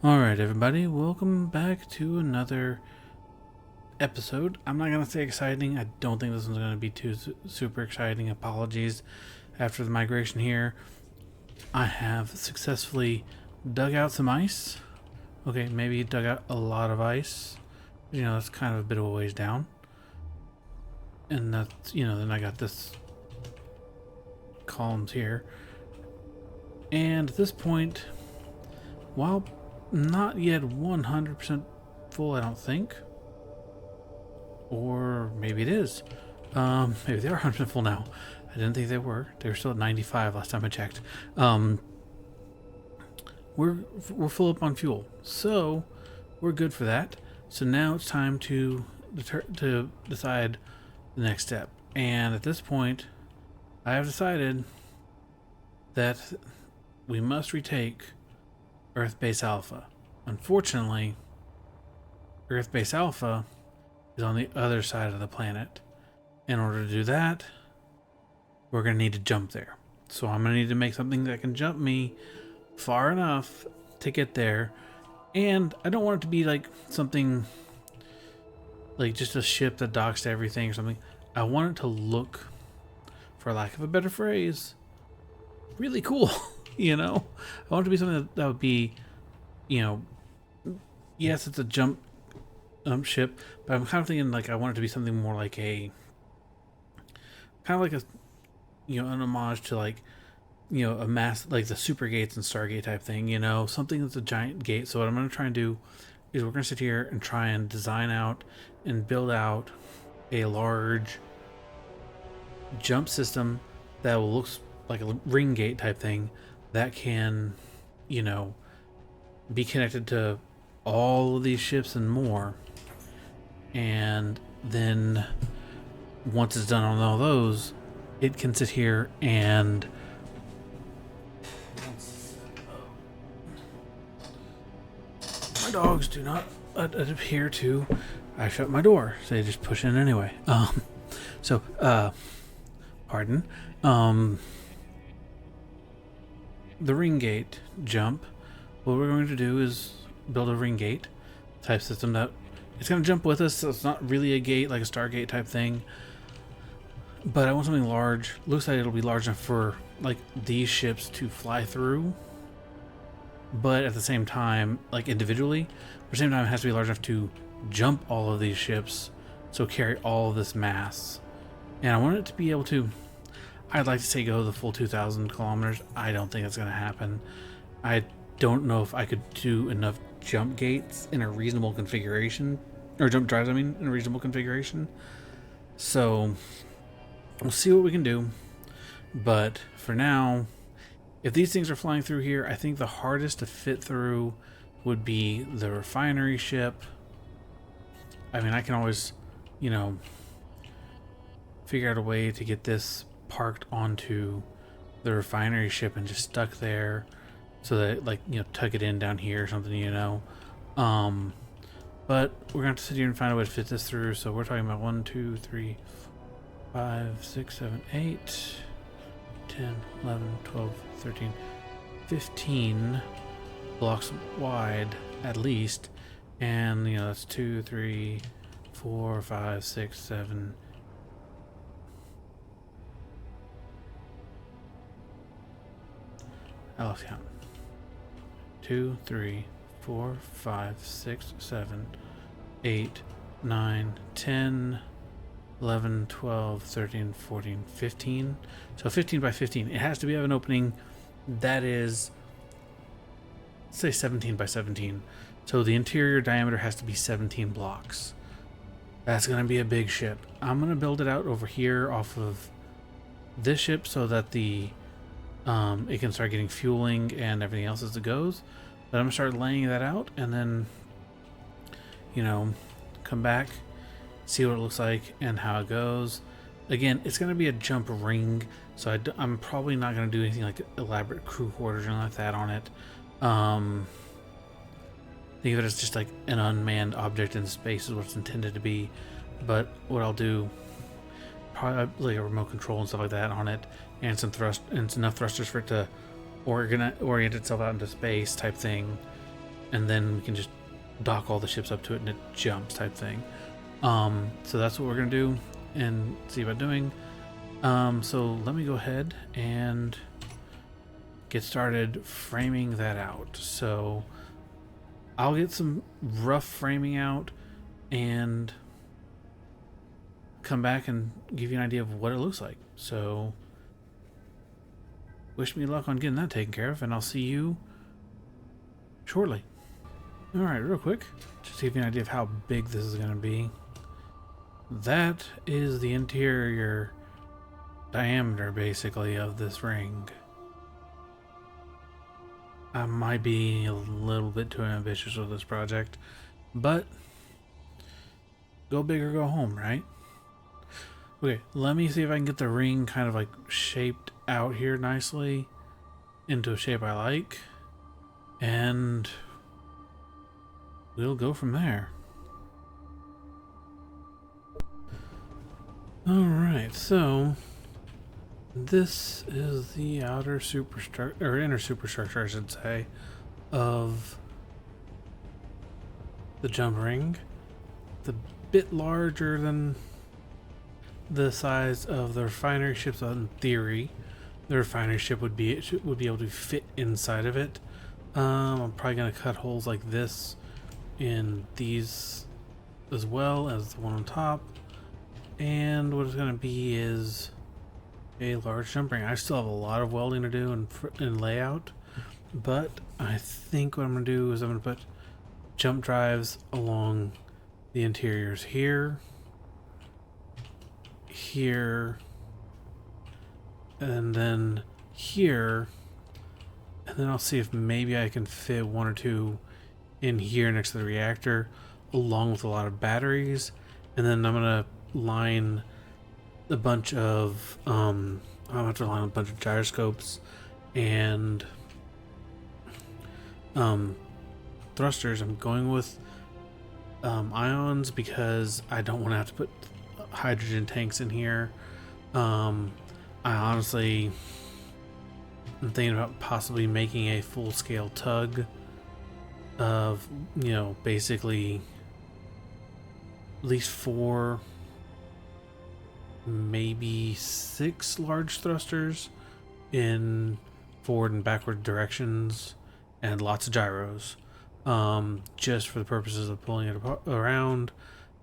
Alright everybody, welcome back to another episode. I'm not going to say exciting. I don't think this one's going to be too super exciting. Apologies. After the migration here, I have successfully dug out some ice. Okay, maybe dug out a lot of ice. You know, that's kind of a bit of a ways down. And that's, then I got this columns here. And at this point, while not yet 100% full, I don't think. Or maybe it is. Maybe they are 100% full now. I didn't think they were. They were still at 95 last time I checked. We're full up on fuel, so we're good for that. So now it's time to decide the next step. And at this point, I have decided that we must retake Earth Base Alpha. Unfortunately, Earth Base Alpha is on the other side of the planet. In order to do that, we're going to need to jump there. So I'm going to need to make something that can jump me far enough to get there. And I don't want it to be like something like just a ship that docks to everything or something. I want it to look, for lack of a better phrase, really cool. I want it to be something that would be, yes, it's a jump ship, but I'm kind of thinking like I want it to be something more like an homage to like, a mass, like the Super Gates and Stargate type thing, something that's a giant gate. So what I'm going to try and do is we're going to sit here and try and design out and build out a large jump system that will look like a ring gate type thing that can, be connected to all of these ships and more. And then once it's done on all those, it can sit here and my dogs do not appear to. I shut my door, so they just push in anyway. Pardon. The ring gate jump. What we're going to do is build a ring gate type system that it's going to jump with us. So it's not really a gate like a Stargate type thing, but I want something large. Looks like it'll be large enough for like these ships to fly through, but at the same time, like individually, at the same time, it has to be large enough to jump all of these ships, so carry all of this mass. And I want it to be able to, I'd like to say go the full 2,000 kilometers. I don't think that's going to happen. I don't know if I could do enough jump gates in a reasonable configuration, or jump drives, in a reasonable configuration. So we'll see what we can do. But for now, if these things are flying through here, I think the hardest to fit through would be the refinery ship. I can always, figure out a way to get this parked onto the refinery ship and just stuck there so that, like, tuck it in down here or something, but we're going to sit here and find a way to fit this through. So we're talking about 1, 2, 3, 5, 6, 7, 8, 10, 11, 12, 13, 15 blocks wide at least. And, that's 2, 3, 4, 5, 6, 7. I lost count. 2, 3, 4, 5, 6, 7, 8, 9, 10, 11, 12, 13, 14, 15. So 15 by 15. It has to have an opening that is, let's say 17 by 17. So the interior diameter has to be 17 blocks. That's going to be a big ship. I'm going to build it out over here off of this ship so that the it can start getting fueling and everything else as it goes. But I'm going to start laying that out and then, come back, see what it looks like and how it goes. Again, it's going to be a jump ring, so I'm probably not going to do anything like elaborate crew quarters or anything like that on it. Think of it as just like an unmanned object in space is what it's intended to be. But what I'll do, probably like a remote control and stuff like that on it, and some thrust and enough thrusters for it to orient itself out into space type thing. and then we can just dock all the ships up to it and it jumps type thing. So that's what we're gonna do and see about doing. So let me go ahead and get started framing that out. So I'll get some rough framing out and come back and give you an idea of what it looks like. So wish me luck on getting that taken care of, and I'll see you shortly. Alright, real quick, just to give you an idea of how big this is going to be. That is the interior diameter, basically, of this ring. I might be a little bit too ambitious with this project, but go big or go home, right? Okay, let me see if I can get the ring kind of like shaped out here nicely into a shape I like, and we'll go from there. Alright, so this is the outer superstructure, or inner superstructure, I should say, of the jump ring. It's a bit larger than the size of the refinery ship, so in theory, the refinery ship would be able to fit inside of it. I'm probably gonna cut holes like this in these as well as the one on top, and what it's gonna be is a large jump ring. I still have a lot of welding to do in layout, but I think what I'm gonna do is I'm gonna put jump drives along the interiors here, here, and then here, and then I'll see if maybe I can fit one or two in here next to the reactor along with a lot of batteries, and then I'm gonna line a bunch of I'll have to line a bunch of gyroscopes and thrusters. I'm going with ions because I don't want to have to put hydrogen tanks in here. I honestly am thinking about possibly making a full-scale tug of, you know, basically at least 4, maybe 6 large thrusters in forward and backward directions and lots of gyros, just for the purposes of pulling it around.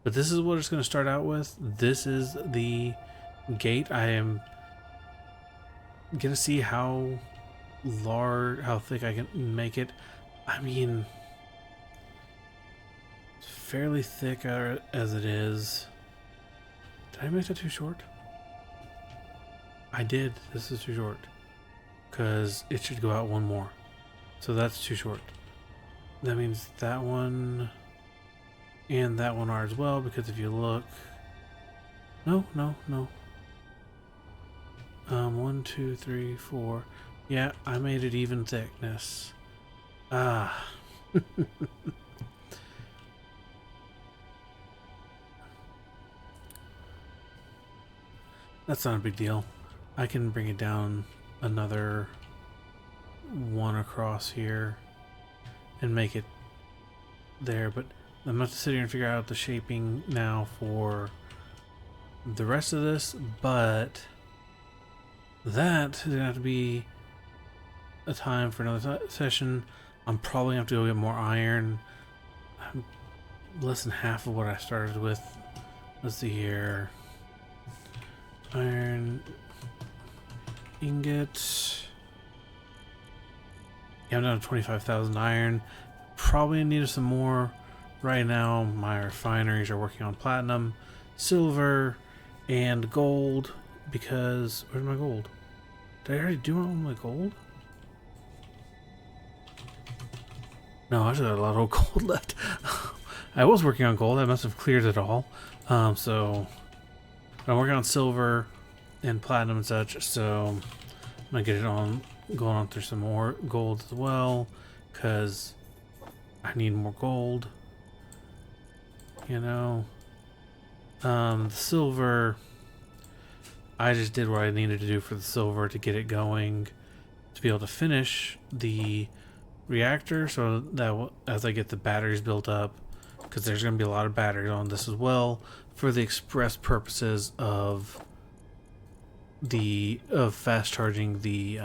But this is what it's going to start out with. This is the gate. I am going to see how thick I can make it. I mean, it's fairly thick as it is. Did I make that too short? I did. This is too short, because it should go out one more. So that's too short. That means that one and that one are as well, because if you look... No. 1, 2, 3, 4. Yeah, I made it even thickness. Ah. That's not a big deal. I can bring it down another 1 across here and make it there, but I'm going to have to sit here and figure out the shaping now for the rest of this, but that is going to have to be a time for another session. I'm probably going to have to go get more iron. I'm less than half of what I started with. Let's see here. Iron ingot. Yeah, I'm down to 25,000 iron. Probably needed some more. Right now, my refineries are working on platinum, silver, and gold, because... Where's my gold? Did I already do all my gold? No, I still got a lot of gold left. I was working on gold. I must have cleared it all. So I'm working on silver and platinum and such, so I'm gonna get it on, going on through some more gold as well, because I need more gold, you know. The silver, I just did what I needed to do for the silver to get it going, to be able to finish the reactor, so that as I get the batteries built up, because there's going to be a lot of batteries on this as well, for the express purposes of fast charging the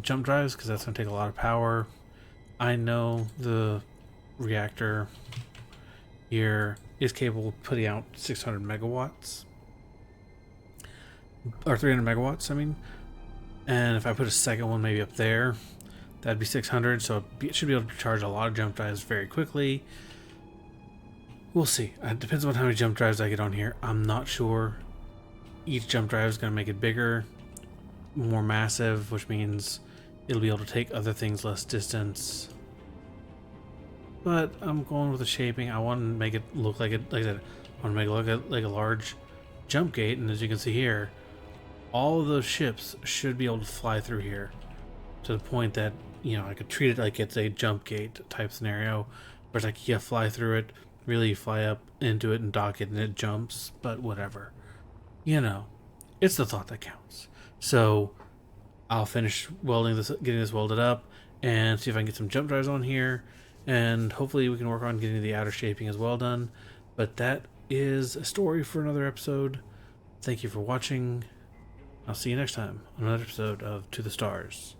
jump drives, because that's going to take a lot of power. I know the reactor here is capable of putting out 600 megawatts, or 300 megawatts, I mean. And if I put a second one maybe up there, that'd be 600, so it should be able to charge a lot of jump drives very quickly. We'll see. It depends on how many jump drives I get on here. I'm not sure. Each jump drive is going to make it bigger, more massive, which means it'll be able to take other things less distance. But I'm going with the shaping. I want to make it look like it, like I said, I want to make it look like a large jump gate, and as you can see here, all of those ships should be able to fly through here to the point that, you know, I could treat it like it's a jump gate type scenario, where it's like, yeah, fly through it, really fly up into it and dock it and it jumps, but whatever. You know, it's the thought that counts. So I'll finish welding this, getting this welded up, and see if I can get some jump drives on here, and hopefully we can work on getting the outer shaping as well done. But that is a story for another episode. Thank you for watching. I'll see you next time on another episode of To the Stars.